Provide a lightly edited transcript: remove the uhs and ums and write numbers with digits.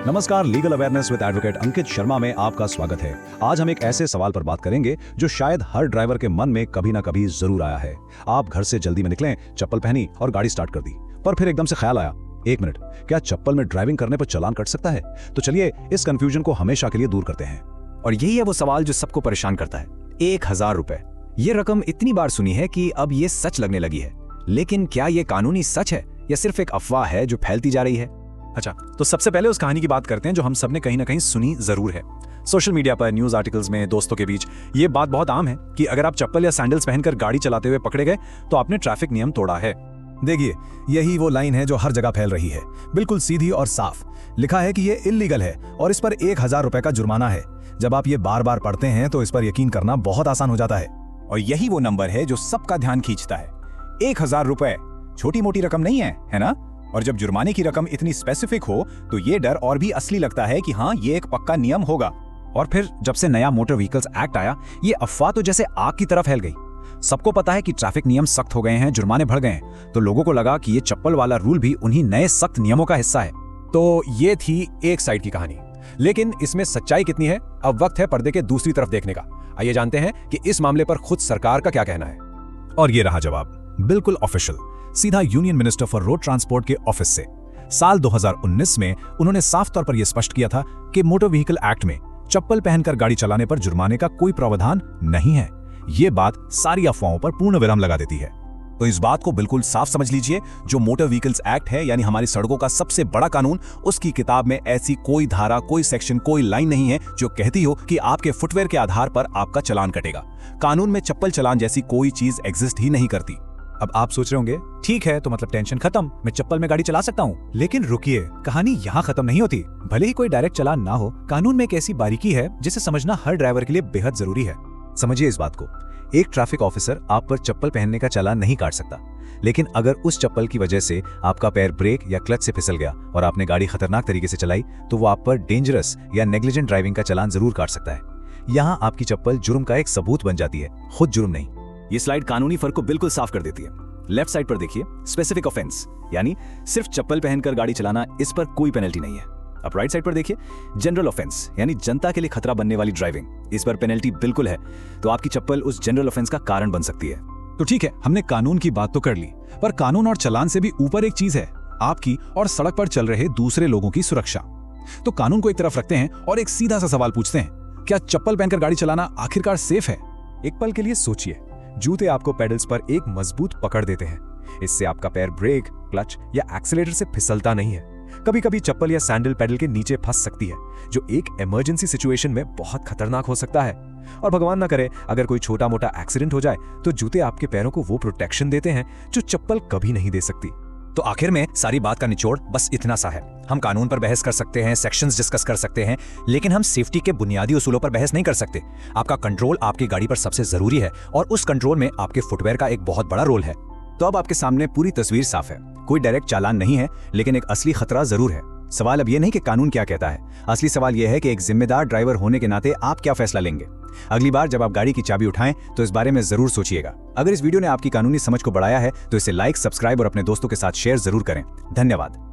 नमस्कार, legal awareness with advocate Ankit Sharma में आपका स्वागत है। आज हम एक ऐसे सवाल पर बात करेंगे जो शायद हर ड्राइवर के मन में कभी ना कभी जरूर आया है। आप घर से जल्दी में निकलें, चप्पल पहनी और गाड़ी स्टार्ट कर दी, पर फिर एकदम से ख्याल आया, एक मिनट, क्या चप्पल में ड्राइविंग करने पर चालान कट सकता है? तो चलिए इस कंफ्यूजन को हमेशा के लिए दूर करते हैं। और यही है वो सवाल जो सबको परेशान करता है। 1000 रुपए, ये रकम इतनी बार सुनी है कि अब ये सच लगने लगी है। लेकिन क्या ये कानूनी सच है या सिर्फ एक अफवाह है जो फैलती जा रही है? अच्छा, तो सबसे पहले उस कहानी की बात करते हैं जो हम सबने कहीं ना कहीं सुनी जरूर है। सोशल मीडिया पर, न्यूज आर्टिकल्स में, दोस्तों के बीच ये बात बहुत आम है कि अगर आप चप्पल या सैंडल्स पहनकर गाड़ी चलाते हुए पकड़े गए तो आपने ट्रैफिक नियम तोड़ा है। देखिए, यही वो लाइन है जो हर जगह फैल रही है, बिल्कुल सीधी और साफ लिखा है कि ये इल्लीगल है और इस पर 1000 रुपए का जुर्माना है। जब आप ये बार बार पढ़ते हैं तो इस पर यकीन करना बहुत आसान हो जाता है। और यही वो नंबर है जो सबका ध्यान खींचता है। 1000 रुपए छोटी मोटी रकम नहीं है ना? और जब जुर्माने की रकम इतनी स्पेसिफिक हो तो ये डर और भी असली लगता है कि हाँ, ये एक पक्का नियम होगा। और फिर जब से नया मोटर व्हीकल्स एक्ट आया, ये अफवाह तो जैसे आग की तरफ फैल गई। सबको पता है कि ट्रैफिक नियम सख्त हो गए हैं, जुर्माने बढ़ गए हैं, तो लोगों को लगा कि ये चप्पल वाला रूल भी उन्हीं नए सख्त नियमों का हिस्सा है। तो ये थी एक साइड की कहानी, लेकिन इसमें सच्चाई कितनी है? अब वक्त है पर्दे के दूसरी तरफ देखने का। आइए जानते हैं कि इस मामले पर खुद सरकार का क्या कहना है। और ये रहा जवाब, बिल्कुल ऑफिशियल, सीधा union minister for road transport के ऑफिस से। साल 2019 में उन्होंने साफ तौर पर यह स्पष्ट किया था कि मोटर व्हीकल एक्ट में चप्पल पहनकर गाड़ी चलाने पर जुर्माने का कोई प्रावधान नहीं है। ये बात सारी अफवाहों पर पूर्ण विराम लगा देती है। तो इस बात को बिल्कुल साफ समझ लीजिए, जो मोटर व्हीकल्स एक्ट है यानी हमारी सड़कों का सबसे बड़ा कानून, उसकी किताब में ऐसी कोई धारा, कोई सेक्शन, कोई लाइन नहीं है जो कहती हो कि आपके फुटवेयर के आधार पर आपका चालान कटेगा। कानून में चप्पल चालान जैसी कोई चीज एग्जिस्ट ही नहीं करती। अब आप सोच रहे होंगे, ठीक है, तो मतलब टेंशन खत्म, मैं चप्पल में गाड़ी चला सकता हूँ। लेकिन रुकिए, कहानी यहाँ खत्म नहीं होती। भले ही कोई डायरेक्ट चालान ना हो, कानून में एक ऐसी बारीकी है जिसे समझना हर ड्राइवर के लिए बेहद जरूरी है। समझिए इस बात को, एक ट्रैफिक ऑफिसर आप पर चप्पल पहनने का चालान नहीं काट सकता, लेकिन अगर उस चप्पल की वजह से आपका पैर ब्रेक या क्लच से फिसल गया और आपने गाड़ी खतरनाक तरीके से चलाई, तो वो आप पर डेंजरस या नेग्लिजेंट ड्राइविंग का चालान जरूर काट सकता है। यहाँ आपकी चप्पल जुर्म का एक सबूत बन जाती है, खुद जुर्म नहीं। ये स्लाइड कानूनी फर्क को बिल्कुल साफ कर देती है। लेफ्ट साइड पर देखिए, स्पेसिफिक ऑफेंस यानी सिर्फ चप्पल पहनकर गाड़ी चलाना, इस पर कोई पेनल्टी नहीं है। अब राइट साइड पर देखिए, जनरल ऑफेंस यानी जनता के लिए खतरा बनने वाली ड्राइविंग, इस पर पेनल्टी बिल्कुल है। तो आपकी चप्पल उस जनरल ऑफेंस का कारण बन सकती है। तो ठीक है, हमने कानून की बात तो कर ली, पर कानून और चालान से भी ऊपर एक चीज है, आपकी और सड़क पर चल रहे दूसरे लोगों की सुरक्षा। तो कानून को एक तरफ रखते हैं और एक सीधा सा सवाल पूछते हैं, क्या चप्पल पहनकर गाड़ी चलाना आखिरकार सेफ है? एक पल के लिए सोचिए, जूते आपको पेडल्स पर एक मजबूत पकड़ देते हैं। इससे आपका पैर ब्रेक, क्लच या एक्सीलरेटर से फिसलता नहीं है। कभी कभी चप्पल या सैंडल पेडल के नीचे फंस सकती है, जो एक इमरजेंसी सिचुएशन में बहुत खतरनाक हो सकता है। और भगवान ना करे, अगर कोई छोटा मोटा एक्सीडेंट हो जाए तो जूते आपके पैरों को वो प्रोटेक्शन देते हैं जो चप्पल कभी नहीं दे सकती। तो आखिर में सारी बात का निचोड़ बस इतना सा है, हम कानून पर बहस कर सकते हैं, सेक्शंस डिस्कस कर सकते हैं, लेकिन हम सेफ्टी के बुनियादी उसूलों पर बहस नहीं कर सकते। आपका कंट्रोल आपकी गाड़ी पर सबसे जरूरी है और उस कंट्रोल में आपके फुटवेयर का एक बहुत बड़ा रोल है। तो अब आपके सामने पूरी तस्वीर साफ है। कोई डायरेक्ट चालान नहीं है, लेकिन एक असली खतरा जरूर है। सवाल अब यह नहीं कि कानून क्या कहता है, असली सवाल यह है कि एक जिम्मेदार ड्राइवर होने के नाते आप क्या फैसला लेंगे। अगली बार जब आप गाड़ी की चाबी उठाएं तो इस बारे में जरूर सोचिएगा। अगर इस वीडियो ने आपकी कानूनी समझ को बढ़ाया है तो इसे लाइक, सब्सक्राइब और अपने दोस्तों के साथ शेयर जरूर करें। धन्यवाद।